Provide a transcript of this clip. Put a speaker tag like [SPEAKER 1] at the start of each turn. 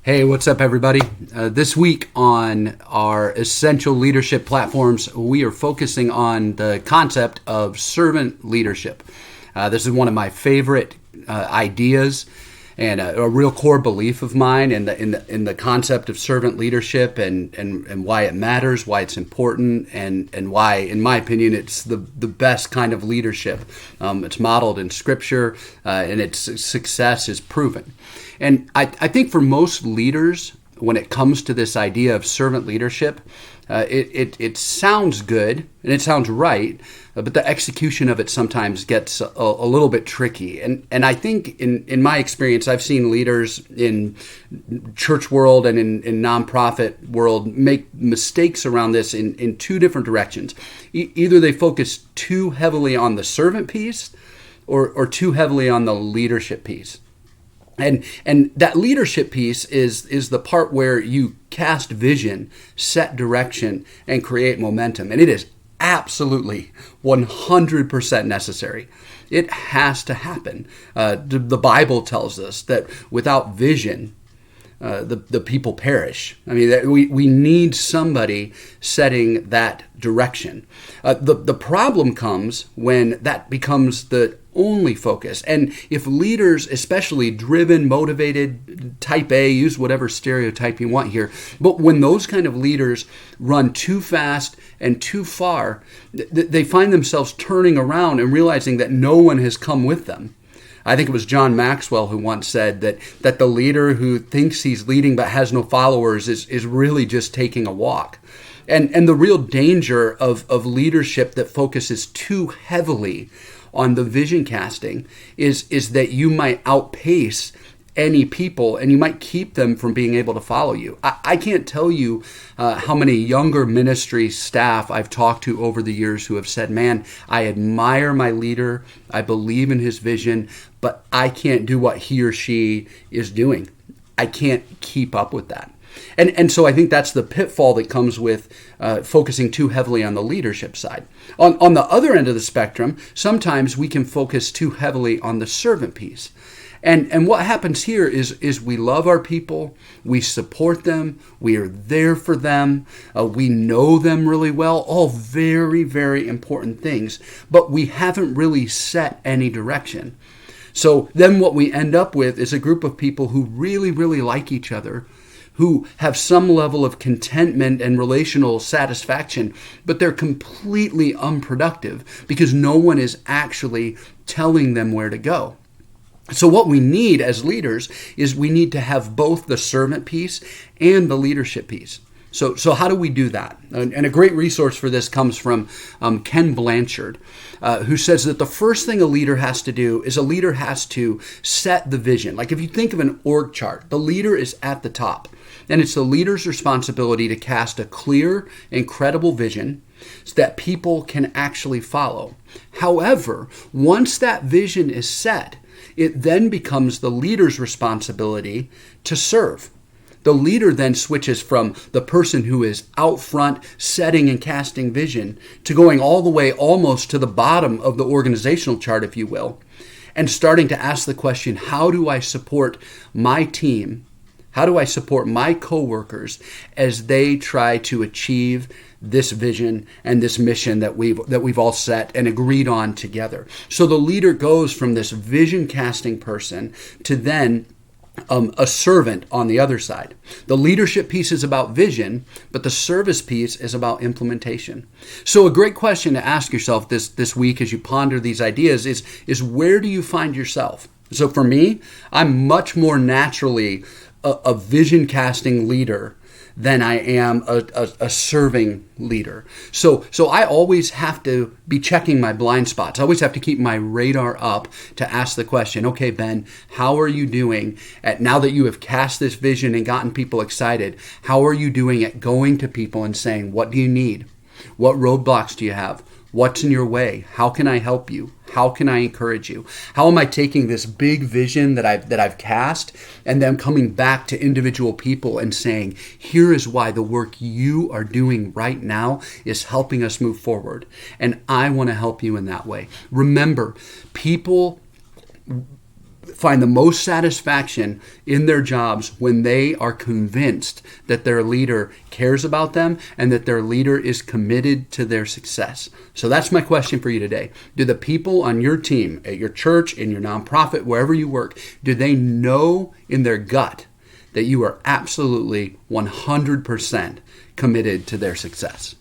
[SPEAKER 1] Hey, what's up, everybody? This week on our Essential Leadership platforms, we are focusing on the concept of servant leadership. This is one of my favorite ideas and a real core belief of mine in the concept of servant leadership and why it matters, why it's important, and why, in my opinion, it's the best kind of leadership. It's modeled in Scripture, and its success is proven. And I think for most leaders, when it comes to this idea of servant leadership, it sounds good and it sounds right, but the execution of it sometimes gets a little bit tricky. And I think in my experience, I've seen leaders in church world and in nonprofit world make mistakes around this in two different directions. Either they focus too heavily on the servant piece or too heavily on the leadership piece. And that leadership piece is the part where you cast vision, set direction, and create momentum. And it is absolutely 100% necessary. It has to happen. The Bible tells us that without vision, the people perish. I mean, we need somebody setting that direction. The problem comes when that becomes the only focus. And if leaders, especially driven, motivated, type A, use whatever stereotype you want here, but when those kind of leaders run too fast and too far, they find themselves turning around and realizing that no one has come with them. I think it was John Maxwell who once said that the leader who thinks he's leading but has no followers is really just taking a walk. And the real danger of leadership that focuses too heavily on the vision casting is that you might outpace any people and you might keep them from being able to follow you. I can't tell you how many younger ministry staff I've talked to over the years who have said, man, I admire my leader, I believe in his vision, but I can't do what he or she is doing. I can't keep up with that. And so I think that's the pitfall that comes with focusing too heavily on the leadership side. On the other end of the spectrum, sometimes we can focus too heavily on the servant piece. And what happens here is we love our people, we support them, we are there for them, we know them really well, all very, very important things, but we haven't really set any direction. So then what we end up with is a group of people who really, really like each other, who have some level of contentment and relational satisfaction, but they're completely unproductive because no one is actually telling them where to go. So what we need as leaders is we need to have both the servant piece and the leadership piece. So how do we do that? And a great resource for this comes from Ken Blanchard, who says that the first thing a leader has to do is a leader has to set the vision. Like if you think of an org chart, the leader is at the top. And it's the leader's responsibility to cast a clear and credible vision so that people can actually follow. However, once that vision is set, it then becomes the leader's responsibility to serve. The leader then switches from the person who is out front setting and casting vision to going all the way almost to the bottom of the organizational chart, if you will, and starting to ask the question, how do I support my team? How do I support my coworkers as they try to achieve this vision and this mission that we've all set and agreed on together? So the leader goes from this vision casting person to then a servant on the other side. The leadership piece is about vision, but the service piece is about implementation. So a great question to ask yourself this week as you ponder these ideas is where do you find yourself? So for me, I'm much more naturally a vision casting leader than I am a serving leader. So I always have to be checking my blind spots. I always have to keep my radar up to ask the question, okay, Ben, how are you doing now that you have cast this vision and gotten people excited? How are you doing at going to people and saying, what do you need? What roadblocks do you have? What's in your way? How can I help you? How can I encourage you? How am I taking this big vision that I've cast and then coming back to individual people and saying, here is why the work you are doing right now is helping us move forward. And I want to help you in that way. Remember, people find the most satisfaction in their jobs when they are convinced that their leader cares about them and that their leader is committed to their success. So that's my question for you today. Do the people on your team, at your church, in your nonprofit, wherever you work, do they know in their gut that you are absolutely 100% committed to their success?